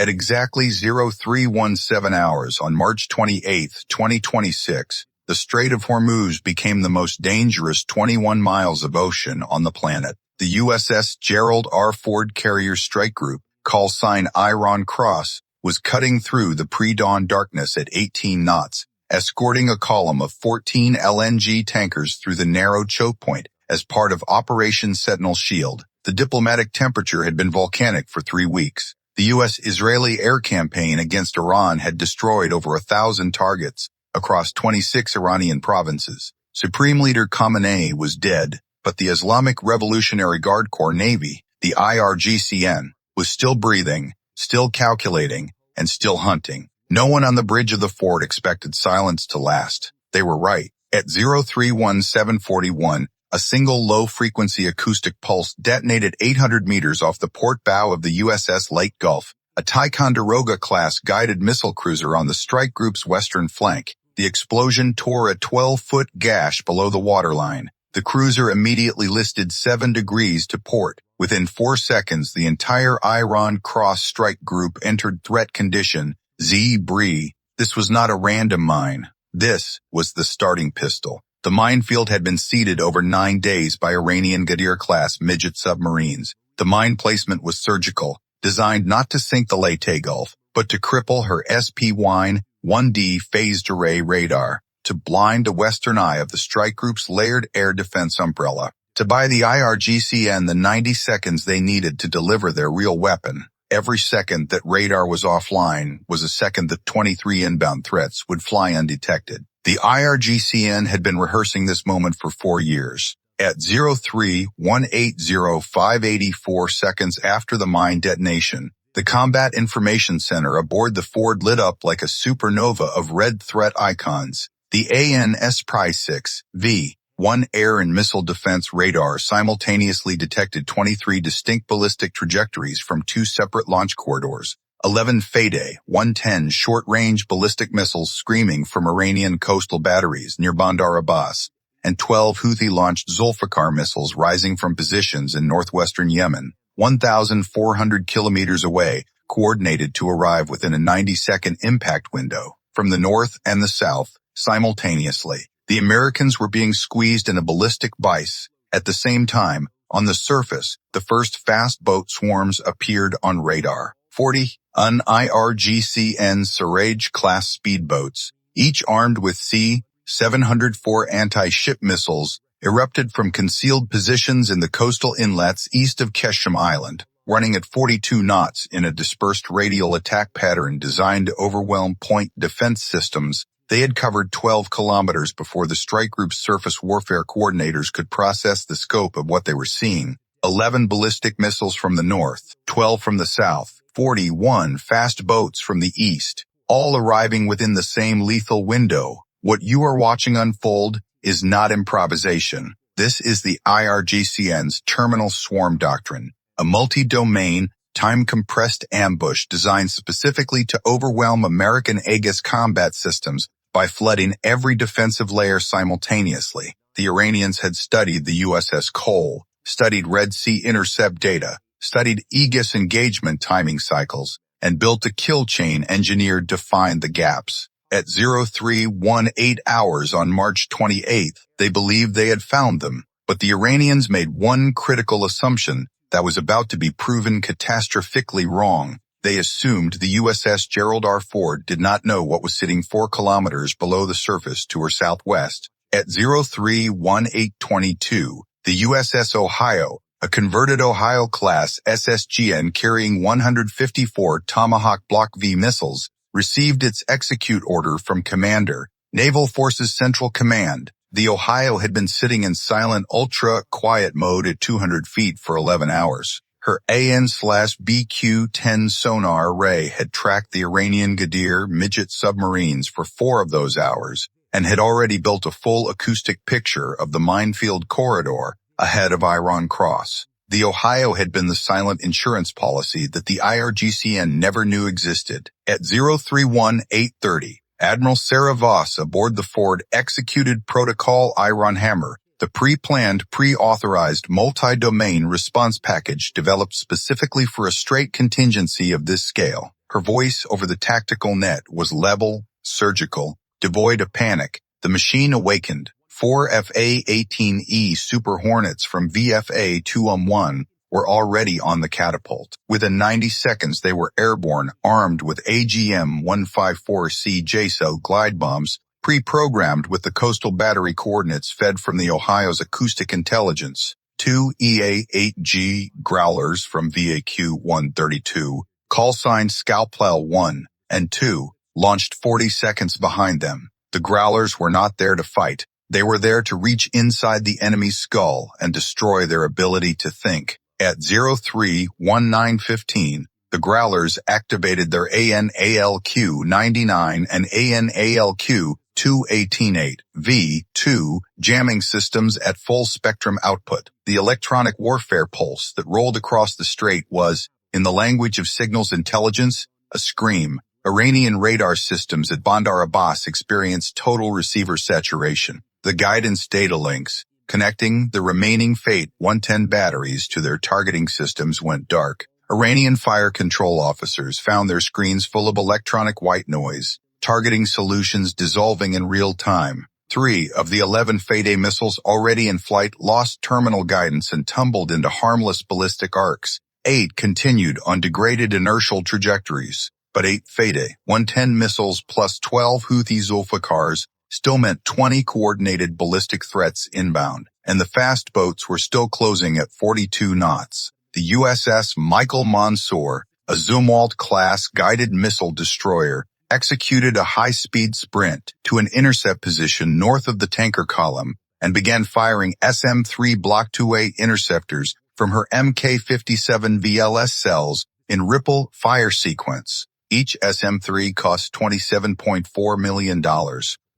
At exactly 0317 hours on March 28, 2026, the Strait of Hormuz became the most dangerous 21 miles of ocean on the planet. The USS Gerald R. Ford Carrier Strike Group, call sign Iron Cross, was cutting through the pre-dawn darkness at 18 knots, escorting a column of 14 LNG tankers through the narrow choke point as part of Operation Sentinel Shield. The diplomatic temperature had been volcanic for 3 weeks. The U.S.-Israeli air campaign against Iran had destroyed over 1,000 targets across 26 Iranian provinces. Supreme Leader Khamenei was dead, but the Islamic Revolutionary Guard Corps Navy, the IRGCN, was still breathing, still calculating, and still hunting. No one on the bridge of the fort expected silence to last. They were right. At 031741, a single low-frequency acoustic pulse detonated 800 meters off the port bow of the USS Lake Gulf, a Ticonderoga-class guided missile cruiser on the strike group's western flank. The explosion tore a 12-foot gash below the waterline. The cruiser immediately listed 7 degrees to port. Within 4 seconds, the entire Iron Cross strike group entered threat condition, Z-Bree. This was not a random mine. This was the starting pistol. The minefield had been seeded over 9 days by Iranian Ghadir-class midget submarines. The mine placement was surgical, designed not to sink the Leyte Gulf, but to cripple her SP-1D phased array radar, to blind the western eye of the strike group's layered air defense umbrella. To buy the IRGCN the 90 seconds they needed to deliver their real weapon. Every second that radar was offline was a second that 23 inbound threats would fly undetected. The IRGCN had been rehearsing this moment for 4 years. At 03180584 seconds after the mine detonation, the Combat Information Center aboard the Ford lit up like a supernova of red threat icons. The AN/SPY-6V-1 air and missile defense radar simultaneously detected 23 distinct ballistic trajectories from 2 separate launch corridors. 11 Fayday-110 short-range ballistic missiles screaming from Iranian coastal batteries near Bandar Abbas, and 12 Houthi-launched Zulfikar missiles rising from positions in northwestern Yemen, 1,400 kilometers away, coordinated to arrive within a 90-second impact window. From the north and the south, simultaneously, the Americans were being squeezed in a ballistic vice. At the same time, on the surface, the first fast boat swarms appeared on radar. 40 IRGCN Siraj-class speedboats, each armed with C-704 anti-ship missiles, erupted from concealed positions in the coastal inlets east of Keshem Island, running at 42 knots in a dispersed radial attack pattern designed to overwhelm point defense systems. They had covered 12 kilometers before the strike group's surface warfare coordinators could process the scope of what they were seeing. 11 ballistic missiles from the north, 12 from the south, 41 fast boats from the east, all arriving within the same lethal window. What you are watching unfold is not improvisation. This is the IRGCN's terminal swarm doctrine, a multi-domain, time-compressed ambush designed specifically to overwhelm American Aegis combat systems by flooding every defensive layer simultaneously. The Iranians had studied the USS Cole, studied Red Sea intercept data, studied Aegis engagement timing cycles, and built a kill chain engineered to find the gaps. At 0318 hours on March 28th, they believed they had found them, but the Iranians made one critical assumption that was about to be proven catastrophically wrong. They assumed the USS Gerald R. Ford did not know what was sitting 4 kilometers below the surface to her southwest. At 031822, the USS Ohio, a converted Ohio-class SSGN carrying 154 Tomahawk Block V missiles, received its execute order from Commander, Naval Forces Central Command. The Ohio had been sitting in silent ultra-quiet mode at 200 feet for 11 hours. Her AN/BQ-10 sonar array had tracked the Iranian Ghadir midget submarines for 4 of those hours and had already built a full acoustic picture of the minefield corridor ahead of Iron Cross. The Ohio had been the silent insurance policy that the IRGCN never knew existed. At 031830, Admiral Voss aboard the Ford executed Protocol Iron Hammer, the pre-planned, pre-authorized multi-domain response package developed specifically for a straight contingency of this scale. Her voice over the tactical net was level, surgical, devoid of panic. The machine awakened. 4 FA-18E Super Hornets from VFA-2M1 were already on the catapult. Within 90 seconds, they were airborne, armed with AGM-154C JSO glide bombs, pre-programmed with the coastal battery coordinates fed from the Ohio's acoustic intelligence. 2 EA-8G Growlers from VAQ-132, call-signed Scalpel 1 and 2, launched 40 seconds behind them. The Growlers were not there to fight. They were there to reach inside the enemy's skull and destroy their ability to think. At 03:19:15, the Growlers activated their ANALQ-99 and ANALQ-218-8 V2 jamming systems at full spectrum output. The electronic warfare pulse that rolled across the strait was, in the language of signals intelligence, a scream. Iranian radar systems at Bandar Abbas experienced total receiver saturation. The guidance data links connecting the remaining Fate 110 batteries to their targeting systems went dark. Iranian fire control officers found their screens full of electronic white noise, targeting solutions dissolving in real time. 3 of the 11 Fate missiles already in flight lost terminal guidance and tumbled into harmless ballistic arcs. 8 continued on degraded inertial trajectories. But 8 Fate 110 missiles plus 12 Houthi Zulfiqars still meant 20 coordinated ballistic threats inbound, and the fast boats were still closing at 42 knots. The USS Michael Mansour, a Zumwalt-class guided missile destroyer, executed a high-speed sprint to an intercept position north of the tanker column and began firing SM-3 Block 2A interceptors from her Mk-57 VLS cells in ripple fire sequence. Each SM-3 cost $27.4 million.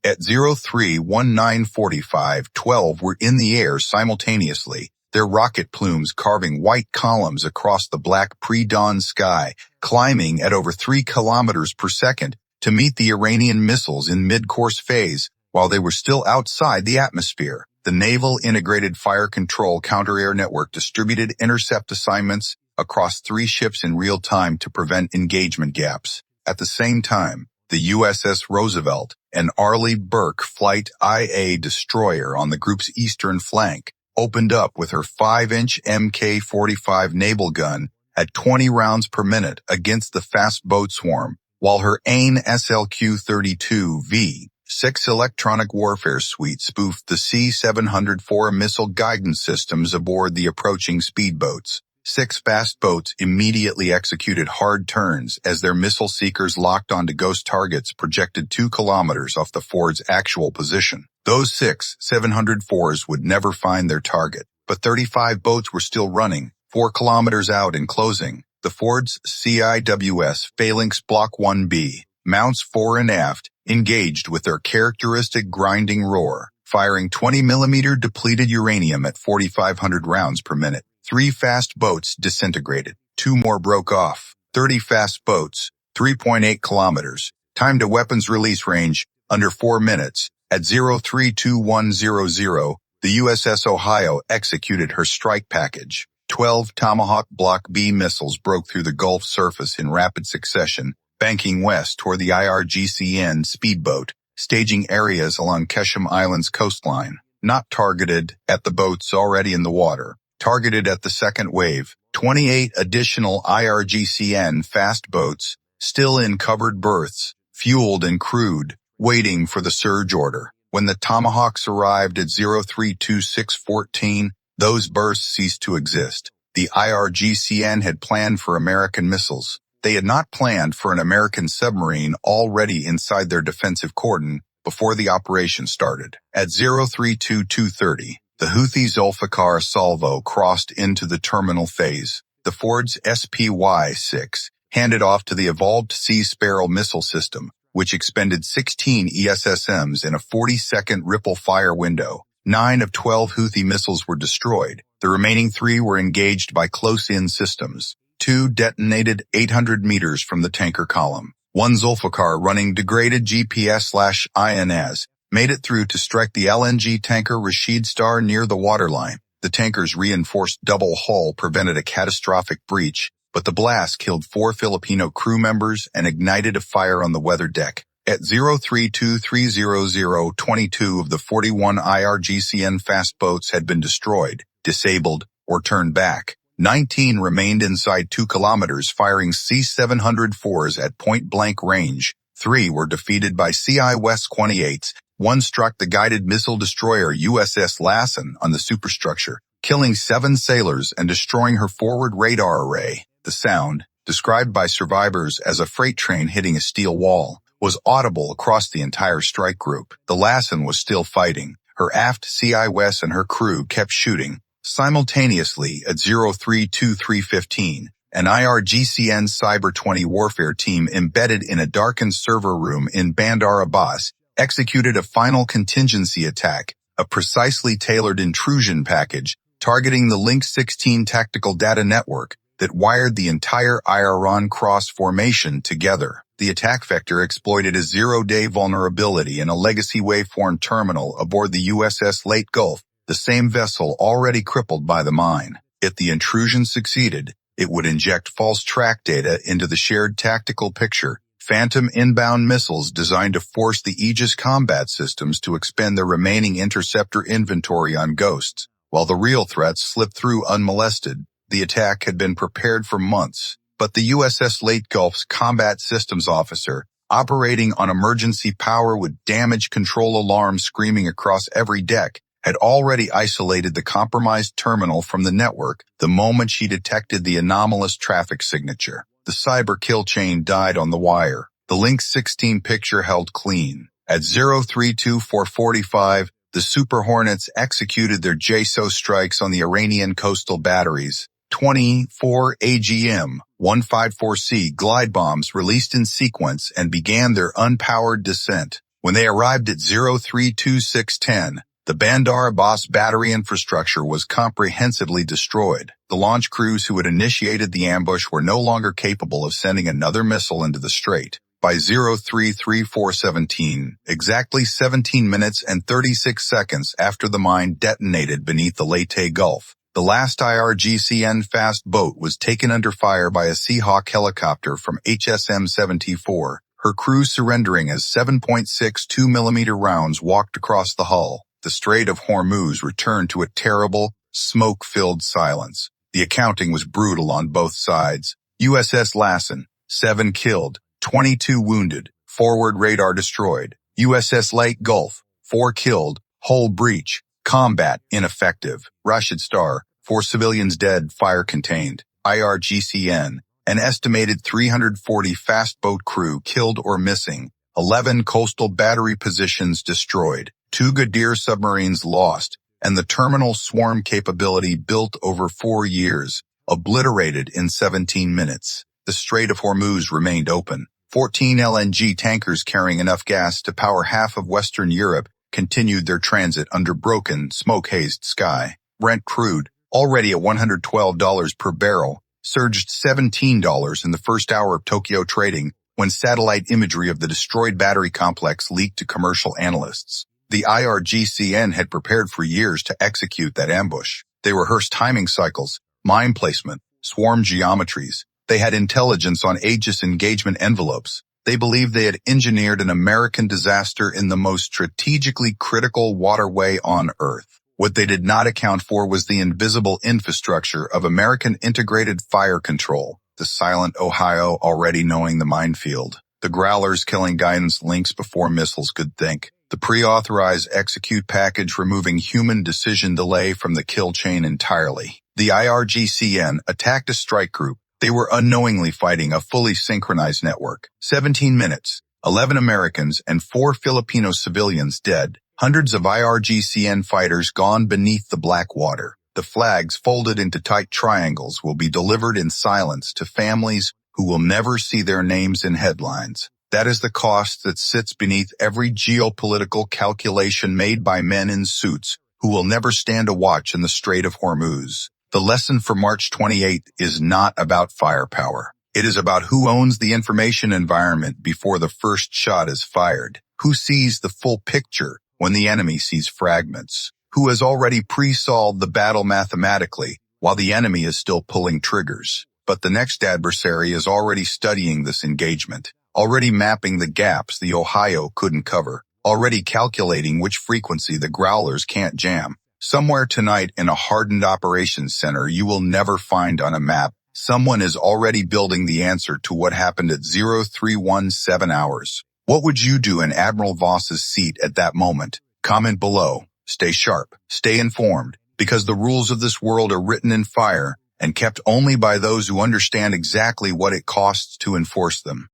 At 03:19:45, 12 were in the air simultaneously, their rocket plumes carving white columns across the black pre-dawn sky, climbing at over 3 kilometers per second to meet the Iranian missiles in mid-course phase while they were still outside the atmosphere. The Naval Integrated Fire Control Counter-Air Network distributed intercept assignments across 3 ships in real time to prevent engagement gaps. At the same time, the USS Roosevelt, an Arleigh Burke Flight IA destroyer on the group's eastern flank, opened up with her 5-inch Mk-45 naval gun at 20 rounds per minute against the fast boat swarm, while her AIM SLQ-32V 6 electronic warfare suite spoofed the C-704 missile guidance systems aboard the approaching speedboats. 6 fast boats immediately executed hard turns as their missile seekers locked onto ghost targets projected 2 kilometers off the Ford's actual position. Those 6 704s would never find their target, but 35 boats were still running, 4 kilometers out and closing. The Ford's CIWS Phalanx Block 1B, mounts fore and aft, engaged with their characteristic grinding roar, firing 20-millimeter depleted uranium at 4,500 rounds per minute. 3 fast boats disintegrated. 2 more broke off. 30 fast boats, 3.8 kilometers. Time to weapons release range, under 4 minutes. At 03:21:00, the USS Ohio executed her strike package. 12 Tomahawk Block B missiles broke through the Gulf surface in rapid succession, banking west toward the IRGCN speedboat, staging areas along Keshem Island's coastline. Not targeted at the boats already in the water. Targeted at the second wave, 28 additional IRGCN fast boats, still in covered berths, fueled and crewed, waiting for the surge order. When the Tomahawks arrived at 03:26:14, those berths ceased to exist. The IRGCN had planned for American missiles. They had not planned for an American submarine already inside their defensive cordon before the operation started. At 03:22:30, the Houthi Zulfiqar salvo crossed into the terminal phase. The Ford's SPY-6 handed off to the evolved Sea Sparrow missile system, which expended 16 ESSMs in a 40-second ripple fire window. 9 of 12 Houthi missiles were destroyed. The remaining 3 were engaged by close-in systems. 2 detonated 800 meters from the tanker column. 1 Zulfiqar running degraded GPS/INS made it through to strike the LNG tanker Rashid Star near the waterline. The tanker's reinforced double hull prevented a catastrophic breach, but the blast killed 4 Filipino crew members and ignited a fire on the weather deck. At 032300, 22 of the 41 IRGCN fast boats had been destroyed, disabled, or turned back. 19 remained inside 2 kilometers firing C-704s at point-blank range. 3 were defeated by CI West 28s. 1 struck the guided missile destroyer USS Lassen on the superstructure, killing 7 sailors and destroying her forward radar array. The sound, described by survivors as a freight train hitting a steel wall, was audible across the entire strike group. The Lassen was still fighting. Her aft CI West and her crew kept shooting. Simultaneously at 032315, an IRGCN Cyber 20 warfare team embedded in a darkened server room in Bandar Abbas executed a final contingency attack, a precisely tailored intrusion package targeting the Link 16 tactical data network that wired the entire Iran cross formation together. The attack vector exploited a zero-day vulnerability in a legacy waveform terminal aboard the USS Leyte Gulf, the same vessel already crippled by the mine. If the intrusion succeeded, it would inject false track data into the shared tactical picture, phantom inbound missiles designed to force the Aegis combat systems to expend their remaining interceptor inventory on ghosts. While the real threats slipped through unmolested, the attack had been prepared for months. But the USS Leyte Gulf's combat systems officer, operating on emergency power with damage control alarms screaming across every deck, had already isolated the compromised terminal from the network the moment she detected the anomalous traffic signature. The cyber kill chain died on the wire. The Link 16 picture held clean. At 032445, the Super Hornets executed their JSO strikes on the Iranian coastal batteries. 24 AGM-154C glide bombs released in sequence and began their unpowered descent. When they arrived at 032610, the Bandar Abbas battery infrastructure was comprehensively destroyed. The launch crews who had initiated the ambush were no longer capable of sending another missile into the strait. By 033417, exactly 17 minutes and 36 seconds after the mine detonated beneath the Leyte Gulf, the last IRGCN fast boat was taken under fire by a Seahawk helicopter from HSM-74, her crew surrendering as 7.62mm rounds walked across the hull. The Strait of Hormuz returned to a terrible, smoke-filled silence. The accounting was brutal on both sides. USS Lassen, 7 killed, 22 wounded, forward radar destroyed. USS Leyte Gulf, 4 killed, hull breach. Combat ineffective. Rashid Star, 4 civilians dead, fire contained. IRGCN, an estimated 340 fast boat crew killed or missing. 11 coastal battery positions destroyed. 2 Gadir submarines lost. And the terminal swarm capability built over 4 years, obliterated in 17 minutes. The Strait of Hormuz remained open. 14 LNG tankers carrying enough gas to power half of Western Europe continued their transit under broken, smoke-hazed sky. Brent crude, already at $112 per barrel, surged $17 in the first hour of Tokyo trading when satellite imagery of the destroyed battery complex leaked to commercial analysts. The IRGCN had prepared for years to execute that ambush. They rehearsed timing cycles, mine placement, swarm geometries. They had intelligence on Aegis engagement envelopes. They believed they had engineered an American disaster in the most strategically critical waterway on Earth. What they did not account for was the invisible infrastructure of American integrated fire control, the silent Ohio already knowing the minefield, the growlers killing guidance links before missiles could think, the pre-authorized execute package removing human decision delay from the kill chain entirely. The IRGCN attacked a strike group. They were unknowingly fighting a fully synchronized network. 17 minutes, 11 Americans and 4 Filipino civilians dead, hundreds of IRGCN fighters gone beneath the black water. The flags folded into tight triangles will be delivered in silence to families who will never see their names in headlines. That is the cost that sits beneath every geopolitical calculation made by men in suits who will never stand a watch in the Strait of Hormuz. The lesson for March 28th is not about firepower. It is about who owns the information environment before the first shot is fired, who sees the full picture when the enemy sees fragments, who has already pre-solved the battle mathematically while the enemy is still pulling triggers. but the next adversary is already studying this engagement, already mapping the gaps the Ohio couldn't cover, already calculating which frequency the growlers can't jam. Somewhere tonight in a hardened operations center you will never find on a map, someone is already building the answer to what happened at 0317 hours. What would you do in Admiral Voss's seat at that moment? Comment below. Stay sharp, stay informed, because the rules of this world are written in fire and kept only by those who understand exactly what it costs to enforce them.